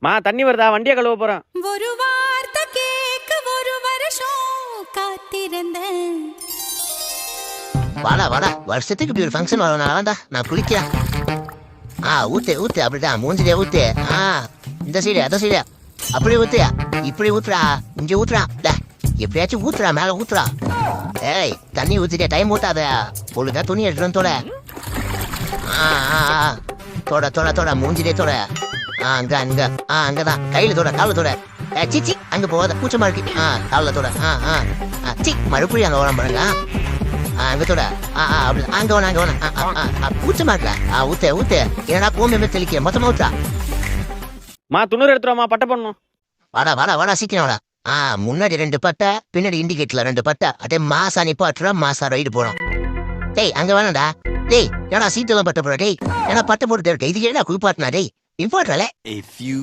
மா தண்ணி வருதா? வண்டியை கழுவ போறேன். ஒரு வார்த்தை கேட்க ஒரு வருஷம் காத்திருந்தேன். வாடா வாடா, வருஷத்துக்கு இப்படி ஒரு ஃபங்க்ஷன் வரணும்னா நான் குளிக்கிறேன். ஊத்து ஊத்து, அப்படிதான் மூஞ்சிலே ஊத்து. இந்த சைடு அந்த சைடு அப்படி ஊத்து, இப்படி ஊத்துறா, இங்க ஊத்துறா, எப்படியாச்சும் ஊத்துறா, மேல ஊத்துறா. ஏய் தண்ணி ஊத்திட்டே, டைம் ஊத்தாத, ஒழுங்கா துணி எடுத்துட்டு தொட. தொட தொட தொட, மூஞ்சிலே தொட. அங்க அங்க அங்கதான், கையில தொட, கால தொட. சிச்சி அங்க போகாத, கூச்சமா இருக்கு. காலில் தொட. சி மறுபடியும் அங்க ஓரம் பாருங்க. அங்க தொட. அப்படி அங்க வேணா, அங்க வேணா, கூச்சமா இருக்கல. ஊத்த ஊத்த, என்னடா கோமியமே தெளிக்க, மொத்தமா ஊத்துறா. மா துணூறு எடுத்துருவாமா, பட்டை பண்ணணும். வாடா வாடா வாடா, சீக்கிரம் வாடா. முன்னாடி 2 பட்டை, பின்னாடி இண்டிகேட்டர்ல 2 பட்டை, அதே மாசா நிப்பாட்டுறா, மாசா ரைடு போனோம். டேய் அங்க வேணாடா. டேய் ஏன்னா சீட்டெல்லாம் பட்ட போற. டேய் ஏன்னா பட்டை போட்டு இருக்க, இது ஏன்னா குளிப்பாட்டினா? டேய் இம்பார்ட்டல. A few